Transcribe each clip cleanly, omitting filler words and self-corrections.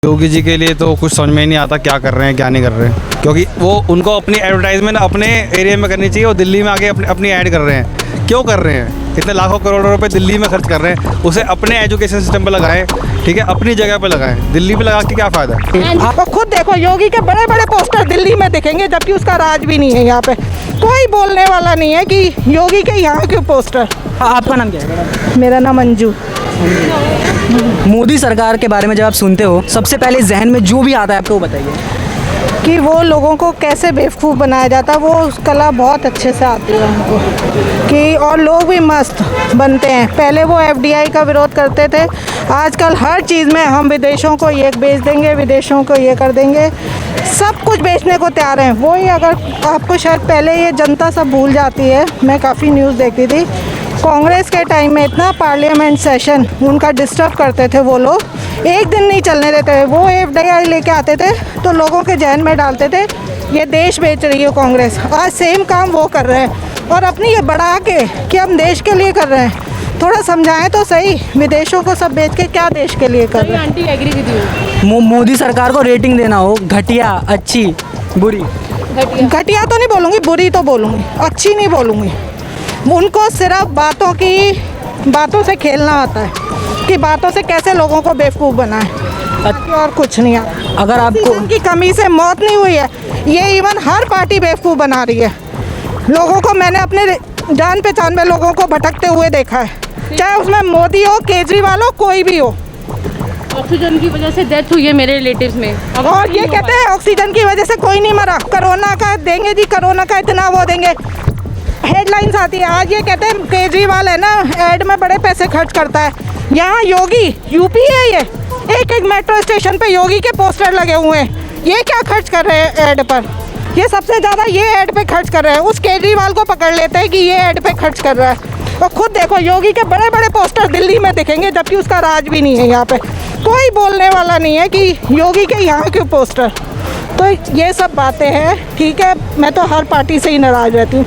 योगी जी के लिए तो कुछ समझ में ही नहीं आता क्या कर रहे हैं क्या नहीं कर रहे हैं, क्योंकि वो उनको अपनी एडवर्टाइजमेंट अपने एरिया में करनी चाहिए। वो दिल्ली में आके अपनी ऐड कर रहे हैं, क्यों कर रहे हैं? इतने लाखों करोड़ों रुपए दिल्ली में खर्च कर रहे हैं, उसे अपने एजुकेशन सिस्टम पे लगाएं, ठीक है, अपनी जगह पे लगाएं। दिल्ली पे लगा के क्या फ़ायदा है? आप खुद देखो, योगी के बड़े बड़े पोस्टर दिल्ली में दिखेंगे, जबकि उसका राज भी नहीं है। यहाँ पे कोई बोलने वाला नहीं है कि योगी के यहाँ के पोस्टर। आपका नाम क्या है? मेरा नाम अंजू। मोदी सरकार के बारे में जब आप सुनते हो, सबसे पहले जहन में जो भी आता है आपको वो बताइए। कि वो लोगों को कैसे बेवकूफ़ बनाया जाता है, वो उस कला बहुत अच्छे से आती है उनको। कि और लोग भी मस्त बनते हैं। पहले वो FDI का विरोध करते थे, आजकल हर चीज़ में हम विदेशों को ये बेच देंगे, विदेशों को ये कर देंगे, सब कुछ बेचने को तैयार हैं। वही अगर आपको शायद पहले ये जनता सब भूल जाती है। मैं काफ़ी न्यूज़ देखती थी, कांग्रेस के टाइम में इतना पार्लियामेंट सेशन उनका डिस्टर्ब करते थे वो लोग, एक दिन नहीं चलने देते। वो FDI लेके आते थे तो लोगों के जहन में डालते थे ये देश बेच रही है कांग्रेस। आज सेम काम वो कर रहे हैं और अपनी ये बढ़ा के कि हम देश के लिए कर रहे हैं। थोड़ा समझाएं तो सही, विदेशों को सब बेच के क्या देश के लिए कर रहे हैं। Aunty agree with you. Modi सरकार को रेटिंग देना हो, घटिया, अच्छी, बुरी? घटिया तो नहीं बोलूँगी, बुरी तो बोलूँगी, अच्छी नहीं बोलूँगी। उनको सिर्फ बातों से खेलना आता है कि बातों से कैसे लोगों को बेवकूफ़ बनाए, और कुछ नहीं आता। अगर आपको उनकी कमी से मौत नहीं हुई है, ये इवन हर पार्टी बेवकूफ़ बना रही है लोगों को। मैंने अपने जान पहचान में लोगों को भटकते हुए देखा है, चाहे उसमें मोदी हो, केजरीवाल हो, कोई भी हो। ऑक्सीजन की वजह से डेथ हुई है मेरे रिलेटिव्स में। और ये कहते हैं ऑक्सीजन की वजह से कोई नहीं मरा, कोरोना का देंगे जी, कोरोना का इतना वो देंगे, हेडलाइंस आती है। आज ये कहते हैं केजरीवाल है ना, ऐड में बड़े पैसे खर्च करता है। यहाँ योगी, यूपी है ये, एक एक मेट्रो स्टेशन पे योगी के पोस्टर लगे हुए हैं। ये क्या खर्च कर रहे हैं ऐड पर? ये सबसे ज़्यादा ये ऐड पे खर्च कर रहे हैं। उस केजरीवाल को पकड़ लेते हैं कि ये ऐड पे खर्च कर रहा है। और खुद देखो, योगी के बड़े बड़े पोस्टर दिल्ली में दिखेंगे, जबकि उसका राज भी नहीं है। यहाँ पे कोई बोलने वाला नहीं है कि योगी के यहाँ के पोस्टर। तो ये सब बातें हैं, ठीक है। मैं तो हर पार्टी से ही नाराज़ रहती हूँ।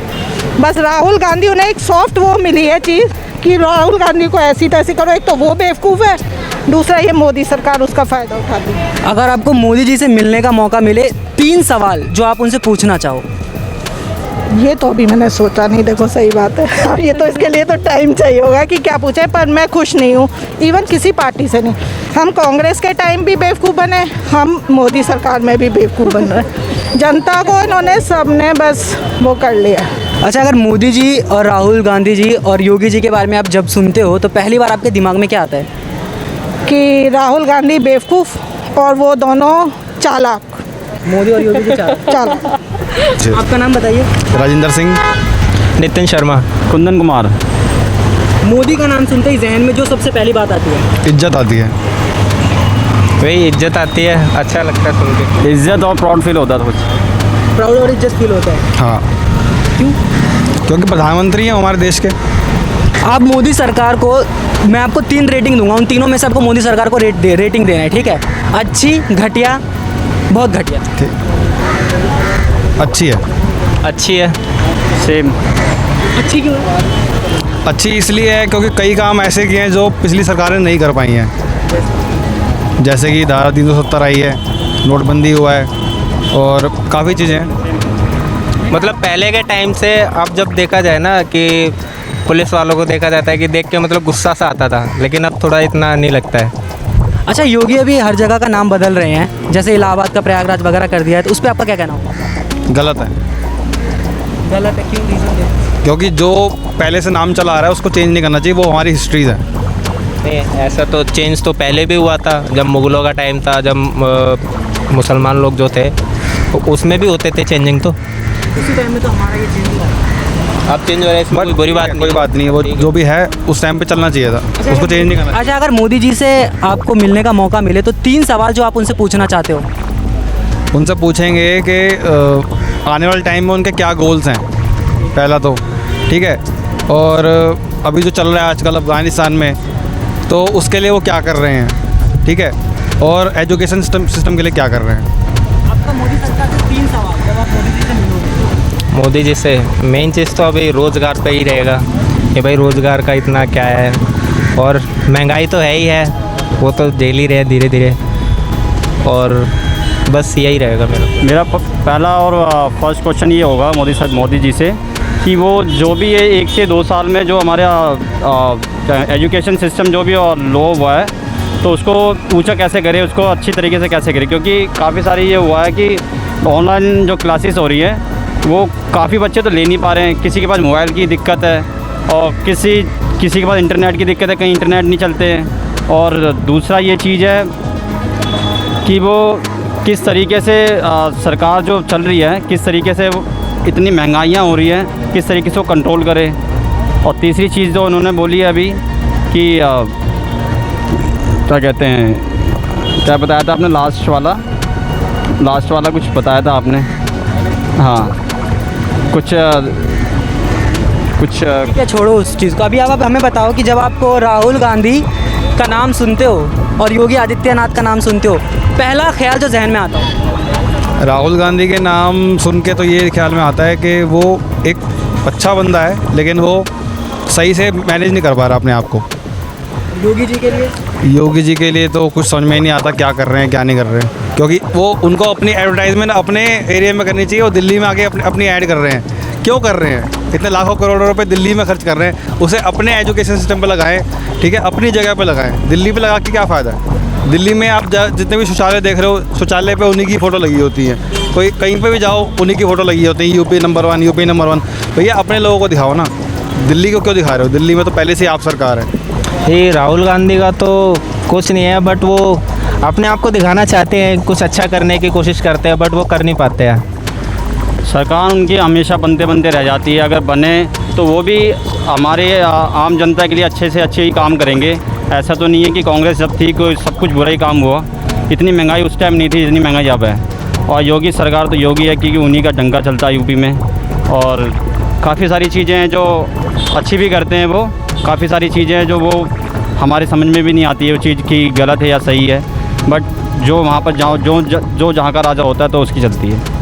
बस राहुल गांधी, उन्हें एक सॉफ्ट वो मिली है चीज़ कि राहुल गांधी को ऐसी तैसी करो। एक तो वो बेवकूफ़ है, दूसरा ये मोदी सरकार उसका फ़ायदा उठाती है। अगर आपको मोदी जी से मिलने का मौका मिले, 3 सवाल जो आप उनसे पूछना चाहो। ये तो अभी मैंने सोचा नहीं, देखो सही बात है। और ये तो इसके लिए तो टाइम चाहिए होगा कि क्या पूछे, पर मैं खुश नहीं हूँ इवन किसी पार्टी से नहीं। हम कांग्रेस के टाइम भी बेवकूफ़ बने, हम मोदी सरकार में भी बेवकूफ़ बन रहे। जनता को इन्होंने सबने बस वो कर लिया। अच्छा, अगर मोदी जी और राहुल गांधी जी और योगी जी के बारे में आप जब सुनते हो तो पहली बार आपके दिमाग में क्या आता है? कि राहुल गांधी बेवकूफ़ और वो दोनों चालाक। मोदी और योगी जी चालाक। आपका नाम बताइए। राजेंद्र सिंह, नितिन शर्मा, कुंदन कुमार। मोदी का नाम सुनते ही जहन में जो सबसे पहली बात आती है? इज्जत आती है। वही इज्जत आती है, अच्छा लगता है सुन के। इज्जत और प्राउड फील होता है कुछ। प्राउड और इज्जत फील होता है। हाँ, क्यों? क्योंकि प्रधानमंत्री हैं हमारे देश के। आप मोदी सरकार को, मैं आपको 3 रेटिंग दूंगा, उन तीनों में से आपको मोदी सरकार को रेटिंग देना है, ठीक है? अच्छी, घटिया, बहुत घटिया। अच्छी है। अच्छी है, सेम। अच्छी क्यों है? अच्छी इसलिए है क्योंकि कई काम ऐसे किए हैं जो पिछली सरकारें नहीं कर पाई हैं। जैसे कि धारा 370 आई है, नोटबंदी हुआ है और काफ़ी चीज़ें हैं। मतलब पहले के टाइम से अब जब देखा जाए ना कि पुलिस वालों को देखा जाता है कि देख के मतलब गुस्सा सा आता था, लेकिन अब थोड़ा इतना नहीं लगता है। अच्छा, योगी अभी हर जगह का नाम बदल रहे हैं, जैसे इलाहाबाद का प्रयागराज वगैरह कर दिया है, तो उस पर आपका क्या कहना होगा? गलत है। गलत है क्यों? रीज़न है क्योंकि जो पहले से नाम चला आ रहा है उसको चेंज नहीं करना चाहिए, वो हमारी हिस्ट्रीज है। नहीं, ऐसा तो चेंज तो पहले भी हुआ था, जब मुग़लों का टाइम था, जब मुसलमान लोग जो थे तो उसमें भी होते थे चेंजिंग। तो उसी टाइम में तो हमारा ये चेंज हुआ है। अब चेंज हो रहा है, इसमें कोई बुरी बात नहीं। कोई बात नहीं है, वो जो भी है उस टाइम पे चलना चाहिए था, उसको चेंज नहीं करना। अच्छा, अगर मोदी जी से आपको मिलने का मौका मिले तो 3 सवाल जो आप उनसे पूछना चाहते हो। उनसे पूछेंगे कि आने वाले टाइम में उनके क्या गोल्स हैं, पहला तो, ठीक है। और अभी जो चल रहा है आजकल अफ़गानिस्तान में, तो उसके लिए वो क्या कर रहे हैं, ठीक है। और एजुकेशन सिस्टम के लिए क्या कर रहे हैं। आपका मोदी सरकार से 3 सवाल जब आप मोदी जी से मिलोगे। मोदी जी से मेन चीज़ तो अभी रोज़गार पे ही रहेगा कि भाई रोज़गार का इतना क्या है, और महंगाई तो है ही है, वो तो झेल ही रहे धीरे धीरे। और बस यही रहेगा मेरा। पहला और फर्स्ट क्वेश्चन ये होगा मोदी जी से कि वो जो भी है 1 से 2 साल में जो हमारा एजुकेशन सिस्टम जो भी लो हुआ है तो उसको ऊंचा कैसे करे, उसको अच्छी तरीके से कैसे करे, क्योंकि काफ़ी सारी ये हुआ है कि ऑनलाइन जो क्लासेस हो रही है वो काफ़ी बच्चे तो ले नहीं पा रहे हैं। किसी के पास मोबाइल की दिक्कत है और किसी के पास इंटरनेट की दिक्कत है, कहीं इंटरनेट नहीं चलते हैं। और दूसरा ये चीज़ है कि वो किस तरीके से सरकार जो चल रही है किस तरीके से इतनी महंगाइयाँ हो रही हैं, किस तरीके से वो कंट्रोल करे। और तीसरी चीज़ जो उन्होंने बोली है अभी कि क्या कहते हैं, क्या बताया था आपने लास्ट वाला कुछ बताया था आपने, हाँ कुछ ठीक है, छोड़ो उस चीज़ को। अभी आप हमें बताओ कि जब आपको राहुल गांधी का नाम सुनते हो और योगी आदित्यनाथ का नाम सुनते हो, पहला ख्याल जो जहन में आता हो? राहुल गांधी के नाम सुन के तो ये ख्याल में आता है कि वो एक अच्छा बंदा है, लेकिन वो सही से मैनेज नहीं कर पा रहा अपने आप को। योगी जी के लिए तो कुछ समझ में ही नहीं आता क्या कर रहे हैं क्या नहीं कर रहे हैं, क्योंकि वो उनको अपनी एडवर्टाइजमेंट अपने एरिया में करनी चाहिए। वो दिल्ली में आके अपनी ऐड कर रहे हैं। क्यों कर रहे हैं? इतने लाखों करोड़ों रुपए दिल्ली में खर्च कर रहे हैं, उसे अपने एजुकेशन सिस्टम पे लगाएं, ठीक है, अपनी जगह पे लगाएं। दिल्ली पे लगा के क्या फ़ायदा है? दिल्ली में आप जितने भी शौचालय देख रहे हो, शौचालय पे उन्हीं की फ़ोटो लगी होती है। कोई कहीं पे भी जाओ उन्हीं की फ़ोटो लगी होती है, यूपी नंबर 1, यूपी नंबर 1। भैया अपने लोगों को दिखाओ ना, दिल्ली को क्यों दिखा रहे हो? दिल्ली में तो पहले से आप सरकार है। ये राहुल गांधी का तो कुछ नहीं है, बट वो अपने आप को दिखाना चाहते हैं, कुछ अच्छा करने की कोशिश करते हैं, बट वो कर नहीं पाते हैं। सरकार उनकी हमेशा बनते रह जाती है। अगर बने तो वो भी हमारे आम जनता के लिए अच्छे से अच्छे ही काम करेंगे। ऐसा तो नहीं है कि कांग्रेस जब थी कोई सब कुछ बुरा ही काम हुआ। इतनी महंगाई उस टाइम नहीं थी जितनी महंगाई अब है। और योगी सरकार तो योगी है क्योंकि उन्हीं का डंका चलता है यूपी में। और काफ़ी सारी चीज़ें हैं जो अच्छी भी करते हैं वो, काफ़ी सारी चीज़ें हैं जो वो हमारे समझ में भी नहीं आती है वो चीज़ की गलत है या सही है, बट जो वहाँ पर जाओ जो जहाँ का राजा होता है तो उसकी चलती है।